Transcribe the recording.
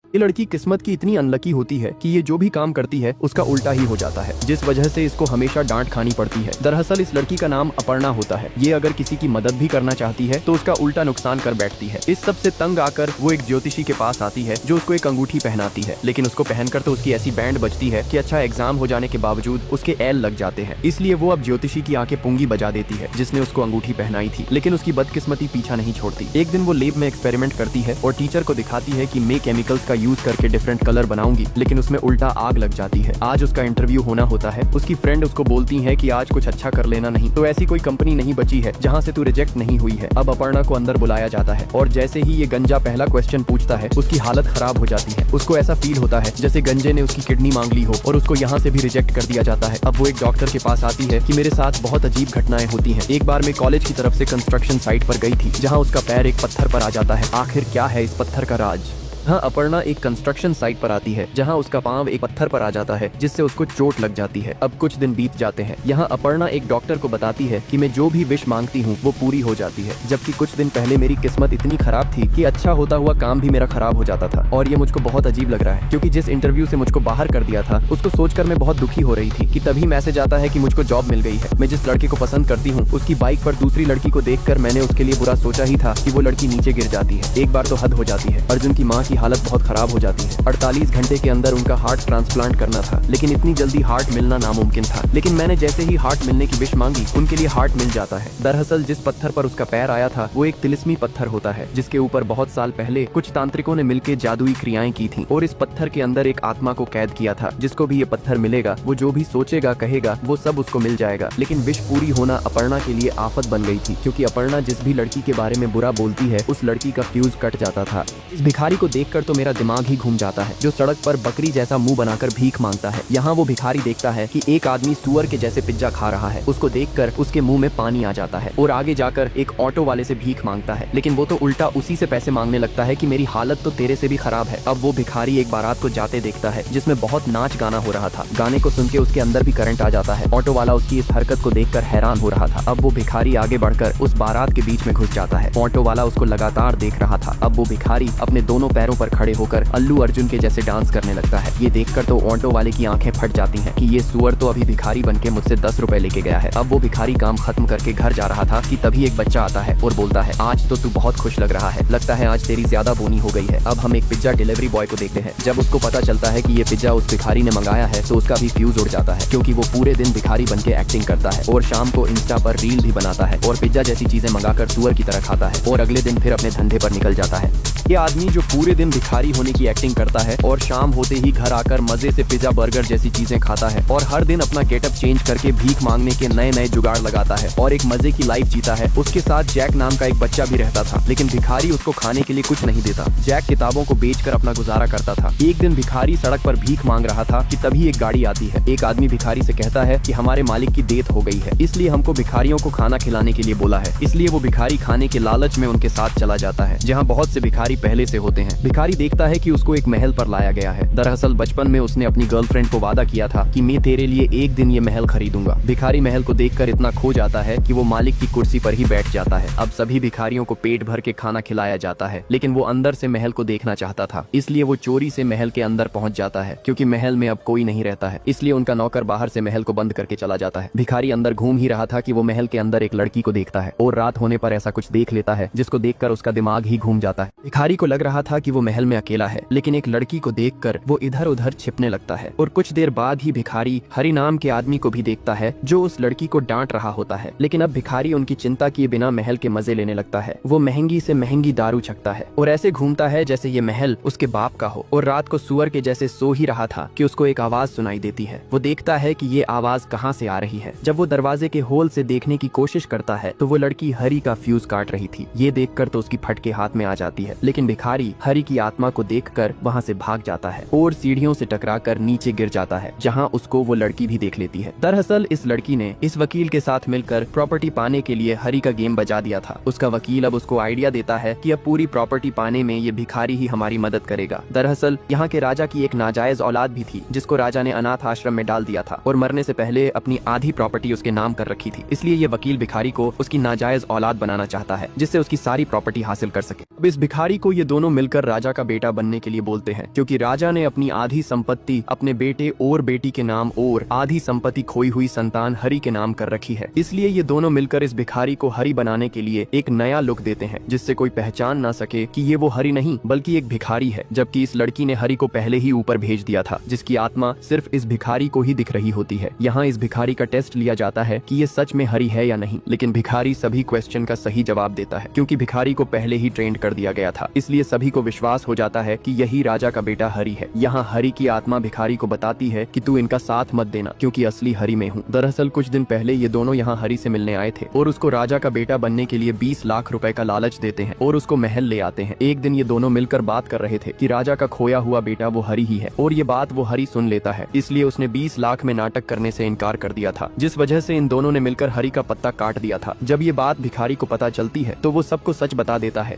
ये लड़की किस्मत की इतनी अनलकी होती है कि ये जो भी काम करती है उसका उल्टा ही हो जाता है, जिस वजह से इसको हमेशा डांट खानी पड़ती है। दरअसल इस लड़की का नाम अपर्णा होता है। ये अगर किसी की मदद भी करना चाहती है तो उसका उल्टा नुकसान कर बैठती है। इस सब से तंग आकर वो एक ज्योतिषी के पास आती है जो उसको एक अंगूठी पहनाती है, लेकिन उसको पहनकर तो उसकी ऐसी बैंड बजती है कि अच्छा एग्जाम हो जाने के बावजूद उसके एल लग जाते हैं। इसलिए वो अब ज्योतिषी की आंखें पुंगी बजा देती है जिसने उसको अंगूठी पहनाई थी। लेकिन उसकी बदकिस्मती पीछा नहीं छोड़ती। एक दिन वो लैब में एक्सपेरिमेंट करती है और टीचर को दिखाती है कि मैं केमिकल्स का यूज करके डिफरेंट कलर बनाऊंगी, लेकिन उसमें उल्टा आग लग जाती है। आज उसका इंटरव्यू होना होता है। उसकी फ्रेंड उसको बोलती है कि आज कुछ अच्छा कर लेना, नहीं तो ऐसी कोई कंपनी नहीं बची है जहाँ से तू रिजेक्ट नहीं हुई है। अब अपर्णा को अंदर बुलाया जाता है और जैसे ही ये गंजा पहला क्वेश्चन पूछता है उसकी हालत खराब हो जाती है। उसको ऐसा फील होता है जैसे गंजे ने उसकी किडनी मांग ली हो और उसको यहाँ से भी रिजेक्ट कर दिया जाता है। अब वो एक डॉक्टर के पास आती है कि मेरे साथ बहुत अजीब घटनाएं होती हैं। एक बार मैं कॉलेज की तरफ से कंस्ट्रक्शन साइट पर गई थी जहाँ उसका पैर एक पत्थर पर आ जाता है। आखिर क्या है इस पत्थर का राज? हाँ, अपर्णा एक कंस्ट्रक्शन साइट पर आती है जहाँ उसका पांव एक पत्थर पर आ जाता है जिससे उसको चोट लग जाती है। अब कुछ दिन बीत जाते हैं। यहाँ अपर्णा एक डॉक्टर को बताती है कि मैं जो भी विश मांगती हूँ वो पूरी हो जाती है, जबकि कुछ दिन पहले मेरी किस्मत इतनी खराब थी कि अच्छा होता हुआ काम भी मेरा खराब हो जाता था। और ये मुझको बहुत अजीब लग रहा है क्योंकि जिस इंटरव्यू से मुझको बाहर कर दिया था उसको सोचकर मैं बहुत दुखी हो रही थी कि तभी मैसेज आता है कि मुझको जॉब मिल गई है। मैं जिस लड़के को पसंद करती हूँ उसकी बाइक पर दूसरी लड़की को देखकर मैंने उसके लिए बुरा सोचा ही था कि वो लड़की नीचे गिर जाती है। एक बार तो हद हो जाती है। अर्जुन की माँ की हालत बहुत खराब हो जाती है। 48 घंटे के अंदर उनका हार्ट ट्रांसप्लांट करना था, लेकिन इतनी जल्दी हार्ट मिलना नामुमकिन था। लेकिन मैंने जैसे ही हार्ट मिलने की विश मांगी उनके लिए हार्ट मिल जाता है। दरअसल जिस पत्थर पर उसका पैर आया था वो एक तिलिस्मी पत्थर होता है जिसके ऊपर बहुत साल पहले कुछ तांत्रिकों ने मिलकर जादुई क्रियाएं की थी और इस पत्थर के अंदर एक आत्मा को कैद किया था। जिसको भी ये पत्थर मिलेगा वो जो भी सोचेगा कहेगा वो सब उसको मिल जाएगा। लेकिन विश पूरी होना अपर्णा के लिए आफत बन गई थी क्योंकि अपर्णा जिस भी लड़की के बारे में बुरा बोलती है उस लड़की का फ्यूज कट जाता था। इस भिखारी को देखकर तो मेरा दिमाग ही घूम जाता है जो सड़क पर बकरी जैसा मुंह बनाकर भीख मांगता है। यहाँ वो भिखारी देखता है कि एक आदमी सुअर के जैसे पिज्जा खा रहा है। उसको देखकर उसके मुंह में पानी आ जाता है और आगे जाकर एक ऑटो वाले से भीख मांगता है, लेकिन वो तो उल्टा उसी से पैसे मांगने लगता है कि मेरी हालत तो तेरे से भी खराब है। अब वो भिखारी एक बारात को जाते देखता है जिसमें बहुत नाच गाना हो रहा था। गाने को सुन के उसके अंदर भी करंट आ जाता है। ऑटो वाला उसकी इस हरकत को देखकर हैरान हो रहा था। अब वो भिखारी आगे बढ़कर उस बारात के बीच में घुस जाता है। ऑटो वाला उसको लगातार देख रहा था। अब वो भिखारी अपने दोनों पैरों पर खड़े होकर अल्लू अर्जुन के जैसे डांस करने लगता है। ये देखकर तो ऑटो वाले की आंखें फट जाती हैं कि ये सुअर तो अभी भिखारी बनके मुझसे 10 रुपए लेके गया है। अब वो भिखारी काम खत्म करके घर जा रहा था कि तभी एक बच्चा आता है और बोलता है आज तो तू बहुत खुश लग रहा है, लगता है आज तेरी ज्यादा बोनी हो गई है। अब हम एक पिज्जा डिलीवरी बॉय को देखते हैं। जब उसको पता चलता है कि ये पिज्जा उस भिखारी ने मंगाया है तो उसका भी फ्यूज उड़ जाता है क्योंकि वो पूरे दिन भिखारी बनके एक्टिंग करता है और शाम को इंस्टा पर रील भी बनाता है और पिज्जा जैसी चीजें मंगाकर सुअर की तरह खाता है और अगले दिन फिर अपने धंधे पर निकल जाता है। ये आदमी जो पूरे दिन भिखारी होने की एक्टिंग करता है और शाम होते ही घर आकर मजे से पिज्जा बर्गर जैसी चीजें खाता है और हर दिन अपना गेटअप चेंज करके भीख मांगने के नए नए जुगाड़ लगाता है और एक मजे की लाइफ जीता है। उसके साथ जैक नाम का एक बच्चा भी रहता था, लेकिन भिखारी उसको खाने के लिए कुछ नहीं देता। जैक किताबों को बेचकर अपना गुजारा करता था। एक दिन भिखारी सड़क पर भीख मांग रहा था कि तभी एक गाड़ी आती है। एक आदमी भिखारी से कहता है कि हमारे मालिक की डेथ हो गई है, इसलिए हमको भिखारियों को खाना खिलाने के लिए बोला है। इसलिए वो भिखारी खाने के लालच में उनके साथ चला जाता है जहाँ बहुत से भिखारी पहले से होते हैं। भिखारी देखता है कि उसको एक महल पर लाया गया है। दरअसल बचपन में उसने अपनी गर्लफ्रेंड को वादा किया था कि मैं तेरे लिए एक दिन ये महल खरीदूंगा। भिखारी महल को देखकर इतना खो जाता है कि वो मालिक की कुर्सी पर ही बैठ जाता है। अब सभी भिखारियों को पेट भर के खाना खिलाया जाता है, लेकिन वो अंदर से महल को देखना चाहता था, इसलिए वो चोरी से महल के अंदर पहुंच जाता है। क्योंकि महल में अब कोई नहीं रहता है, इसलिए उनका नौकर बाहर से महल को बंद करके चला जाता है। भिखारी अंदर घूम ही रहा था कि वो महल के अंदर एक लड़की को देखता है और रात होने पर ऐसा कुछ देख लेता है जिसको देखकर उसका दिमाग ही घूम जाता है। भिखारी को लग रहा था कि वो महल में अकेला है, लेकिन एक लड़की को देखकर वो इधर उधर छिपने लगता है और कुछ देर बाद ही भिखारी हरि नाम के आदमी को भी देखता है जो उस लड़की को डांट रहा होता है। लेकिन अब भिखारी उनकी चिंता किए बिना महल के मजे लेने लगता है। वो महंगी से महंगी दारू छकता है और ऐसे घूमता है जैसे ये महल उसके बाप का हो। और रात को सुअर के जैसे सो ही रहा था कि उसको एक आवाज सुनाई देती है। वो देखता है कि ये आवाज कहाँ से आ रही है। जब वो दरवाजे के होल से देखने की कोशिश करता है तो वो लड़की हरि का फ्यूज काट रही थी। ये देखकर तो उसकी फटके हाथ में आ जाती है, लेकिन भिखारी हरि की आत्मा को देखकर वहाँ से भाग जाता है और सीढ़ियों से टकराकर नीचे गिर जाता है जहाँ उसको वो लड़की भी देख लेती है। दरअसल इस लड़की ने इस वकील के साथ मिलकर प्रॉपर्टी पाने के लिए हरि का गेम बजा दिया था। उसका वकील अब उसको आइडिया देता है कि अब पूरी प्रॉपर्टी पाने में ये भिखारी ही हमारी मदद करेगा। दरअसल यहाँ के राजा की एक नाजायज औलाद भी थी जिसको राजा ने अनाथ आश्रम में डाल दिया था और मरने से पहले अपनी आधी प्रॉपर्टी उसके नाम कर रखी थी। इसलिए ये वकील भिखारी को उसकी नाजायज औलाद बनाना चाहता है जिससे उसकी सारी प्रॉपर्टी हासिल कर सके। अब इस भिखारी को ये दोनों मिलकर राजा का बेटा बनने के लिए बोलते हैं, क्योंकि राजा ने अपनी आधी संपत्ति अपने बेटे और बेटी के नाम और आधी संपत्ति खोई हुई संतान हरि के नाम कर रखी है। इसलिए ये दोनों मिलकर इस भिखारी को हरि बनाने के लिए एक नया लुक देते हैं, जिससे कोई पहचान ना सके कि ये वो हरि नहीं बल्कि एक भिखारी है। जबकि इस लड़की ने हरि को पहले ही ऊपर भेज दिया था, जिसकी आत्मा सिर्फ इस भिखारी को ही दिख रही होती है। यहाँ इस भिखारी का टेस्ट लिया जाता है कि ये सच में हरि है या नहीं, लेकिन भिखारी सभी क्वेश्चन का सही जवाब देता है, क्योंकि भिखारी को पहले ही ट्रेंड कर दिया गया था। इसलिए सभी को विश्वास हो जाता है कि यही राजा का बेटा हरि है। यहाँ हरि की आत्मा भिखारी को बताती है कि तू इनका साथ मत देना, क्योंकि असली हरि में हूँ। दरअसल कुछ दिन पहले ये दोनों यहाँ हरि से मिलने आए थे और उसको राजा का बेटा बनने के लिए 20 लाख रुपए का लालच देते हैं और उसको महल ले आते हैं। एक दिन ये दोनों मिलकर बात कर रहे थे कि राजा का खोया हुआ बेटा वो हरि ही है, और ये बात वो हरि सुन लेता है। इसलिए उसने 20 लाख में नाटक करने से इनकार कर दिया था, जिस वजह से इन दोनों ने मिलकर हरि का पत्ता काट दिया था। जब ये बात भिखारी को पता चलती है तो वो सबको सच बता देता है।